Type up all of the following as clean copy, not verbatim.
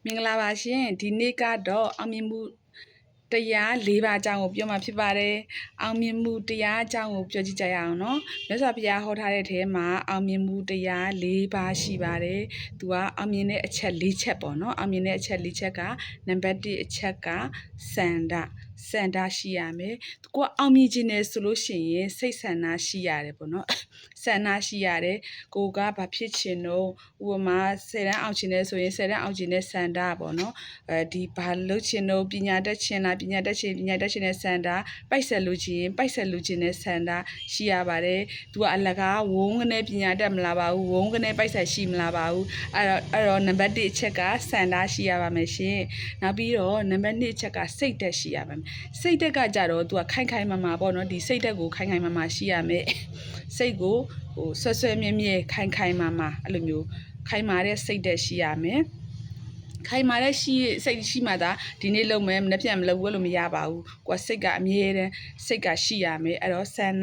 မင်္ဂလာပါရှင်ဒီနေ့ကတော့အောင်မြင်မှုတရား၄ပါးအကြောင်းကိုပြောမှာဖြစ်ပါတယ်အောင်မြင်မှုတရားအကြောင်းကိုပြောကြည့်ကြရအောင်နော်မြတ်စွာဘုရားဟောထားတဲ့ထဲမှာအောင်မြင်မှုတရား၄ပါးရှိပါတယ်သူကအောင်မြင်တဲ့အချက်၄ချက်ပေါ့နော်အောင်မြင်တဲ့အချက်၄ချက်ကနံပါတ်1အချက်ကစန္ဒရှိရမယ်ကိုကအောင်မြင်ခြင်းနဲ့ဆိုလို့ရှိရင်စိတ်ဆန္ဒရှိရတယ်ပေါ့နော်ဆန္ဒရှိရတယ်ကိုကဘာဖြစ်ချင်တော့ဥပမာ10တန်းအောင်ချင်တယ်ဆိုရင်10တန်းအောင်ချင်တဲ့ဆန္ဒပေါ့နော်ဒီဘာလုပ်ချင်တော့ပညာတတ်ချင်လားပညာတတ်ချင်တဲ့ဆန္ဒပိုက်ဆက်လို့ချင်ပိုက်ဆက်လို့ချင်တဲ့ဆန္ဒရှိရပါတယ်သူကအလကားဝုန်းကနေပညာတတ်မလားပါဘူးဝုန်းကနေပိုက်ဆက်ရှိမလားပါဘူးအဲ့တော့နံပါတ်1အချက်ကဆန္ဒရှိရပါမယ်ရှင်နောက်ပြီးတော့နံပါတ်2အချက်ကစိတ်တက်ရှိရပါမယ်စိတ်တက်ကကြတော့သူကခိုင်ခိုင်မာမာပေါ့နော်ဒီစိတ်တက်ကိုခိုင်ခိုင်မာမာရှိရမယ်စိတ်ကိုဆွဲမြဲခိုင်ခိုင်မာမာအဲ့လိုမျိုးခိုင်မာတဲ့စိတ်တက်ရှိရမယ်ခိုင်မာတဲ့စိတ်ရှိမှသာဒီနေ့လုံးမယ်မနေ့ပြန်မလုပ်ဘူးလို့မရပါဘူးကိုကစိတ်ကအမြဲတမ်းစိတ်ကရှိရမယ်အဲ့တော့ဆန္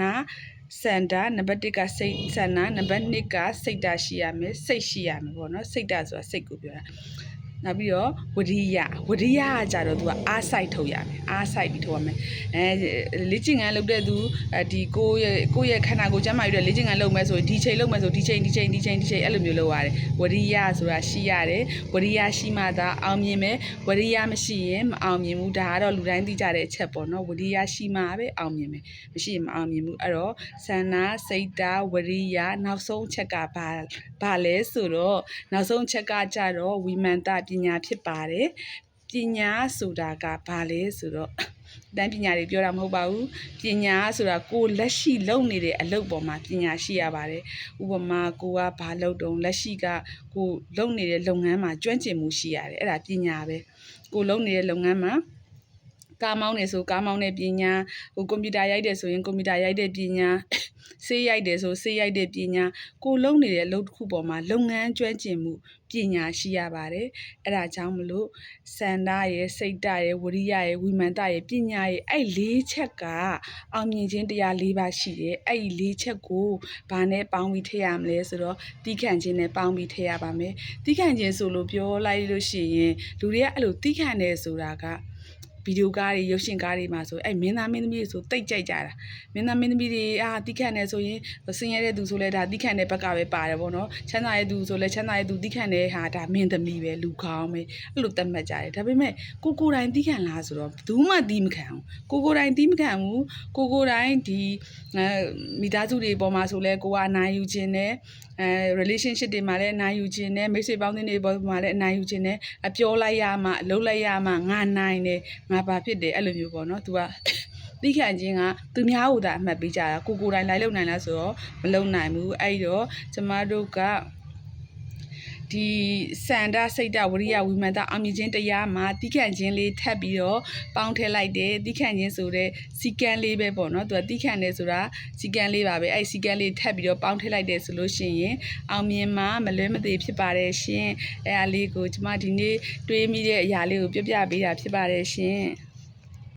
ဒနံပါတ်1ကစိတ်ဆန္ဒနံပါတ်2ကစိတ်ဓာတ်ရှိရမယ်စိတ်ရှိရမယ်ပေါ့နော်စိတ်ဓာတ်ဆိုတာစိတ်ကိုပြောတာနောက်ပြီးတော့ဝရိယကကြတော့သူကအားစိုက်ထုတ်ရမယ်အားစိုက်ပြီးထုတ်ရမယ်လေ့ကျင့်ခန်းလုပ်တဲ့သူဒီကိုယ့်ရဲ့ခန္ဓာကိုယ်ကျန်းမာရေးအတွက်လေ့ကျင့်ခန်းလုပ်မယ်ဆိုဒီချိန်လုပ်မယ်ဆိုဒီချိန်အဲ့လိုမျိုးလုပ်ရတယ်ဝရိယဆိုတာရှိရတယ်ဝရိယရှိမှသာအောင်မြင်မယ်ဝရိယမရှိရင်မအောင်မြင်ဘူးဒါကတော့လူတိုင်းသိကြတဲ့အချက်ပေါ့နော်ဝရိယရှိမှပဲအောင်မြင်မယ်မရှိရင်မအောင်မြင်ဘူးအဲ့တော့ဆန္ဒစိတ်ဓာတ်ဝရိယနောက်ဆုံးချက်ကဘာလဲဆိုတော့နောက်ဆုံးချက်ကကြတော့ဝိမာန်တပညာဖြစ်ပါတယ်ပညာဆိုတာကဘာလဲဆိုတော့တန်းပညာတွေပြောတာမဟုတ်ပါဘူးပညာဆိုတာကိုလက်ရှိလုပ်နေတဲ့အလုပ်ပေါ်မှာပညာရှိရပါတယ်ဥပမာကိုကဘာလုပ်တုံးလက်ရှိကကိုလုပ်နေတဲ့လုပ်ငန်းမှာကျွမ်းကျင်မှုရှိရတယ်အဲ့ဒါပညာပဲကိုလုပ်နေတဲ့လုပ်ငန်းမှာကားမောင်းနေဆိုကားမောင်းတဲ့ပညာကွန်ပျူတာရိုက်တယ်ဆိုရင်ကွန်ပျူတာရိုက်တဲ့ပညာဆေးရိုက်တယ်ဆိုဆေးရိုက်တဲ့ပညာကိုလုံးနေတဲ့အလုပ်တစ်ခုပေါ်မှာလုပ်ငန်းကျွမ်းကျင်မှုပညာရှိရပါတယ်အဲ့ဒါကြောင့်မလို့စန္ဒရဲ့စိတ်ဓာတ်ရဲ့ဝရိယရဲ့ဝိမာန်တရဲ့ပညာရဲ့အဲ့၄ချက်ကအောင်မြင်ခြင်းတရား၄ပါးရှိတယ်အဲ့ဒီ၄ချက်ကိုဘာနဲ့ပေါင်းပြီးထည့်ရမလဲဆိုတော့တီးခန့်ခြင်းနဲ့ပေါင်းပြီးထည့်ရပါမယ်တီးခန့်ခြင်းဆိုလို့ပြောလိုက်လို့ရှိရင်လူတွေကအဲ့လိုတီးခန့်တယ်ဆိုတာကဗီဒီယိုကားတွေရုပ်ရှင်ကားတွေမှာဆိုအဲ့မင်းသားမင်းသမီးတွေဆိုတိတ်ကြိုက်ကြတာမင်းသားမင်းသမီးတွေတီးခန့်နေဆိုရင်ဆင်းရဲတဲ့သူဆိုလဲဒါတီးခန့်တဲ့ဘက်ကပဲပါတယ်ပေါ့နော်ချမ်းသာတဲ့သူဆိုလဲချမ်းသာတဲ့သူတီးခန့်တဲ့ဟာဒါမင်းသမီးပဲလူကောင်းပဲအဲ့လိုသတ်မှတ်ကြတယ်ဒါပေမဲ့ကိုတိုင်တီးခန့်လားဆိုတော့ဘယ်သူမှတီးမခံဘူးကိုတိုင်တီးမခံဘူးကိုတိုင်ဒီမိသားစုတွေပေါ်မှာဆိုလဲကိုကအနိုင်ယူခြင်းနဲ့relationship တွေမှာလည်းအနိုင်ယူခြင်းနဲ့မိတ်ဆွေပေါင်းသင်းတွေပေါ်မှာလည်းအနိုင်ယူခြင်းနဲ့အပြောလိုက်ရမှအလုပ်လိုက်ရမှငါနိုင်တယ်ငါဘာဖြစ်တယ်အဲ့လိုမျိုးပေါ့နော် तू ကသိခံခြင်းကသူများဟိုသာအမှတ်ပေးကြတာကိုတိုင်လိုက်လုံနိုင်လားဆိုတော့မလုံနိုင်ဘူးအဲ့တော့ကျမတို့ကဒီစန္ဒစိတ်ဓာတ်ဝရိယဝိမာန်တအောင်မြင်ခြင်းတရားမှာတိခန့်ခြင်းလေးထပ်ပြီးတော့ပေါင်းထည့်လိုက်တယ်တိခန့်ခြင်းဆိုတဲ့စီကံလေးပဲပေါ့နော်သူကတိခန့်တယ်ဆိုတာစီကံလေးပါပဲအဲ့စီကံလေးထပ်ပြီးတော့ပေါင်းထည့်လိုက်တယ်ဆိုလို့ရှိရင်အောင်မြင်မှာမလွဲမသွေဖြစ်ပါတယ်ရှင်အဲ့အားလေးကိုကျမဒီနေ့တွေးမိတဲ့အရာလေးကိုပြပြပေးတာဖြစ်ပါတယ်ရှင်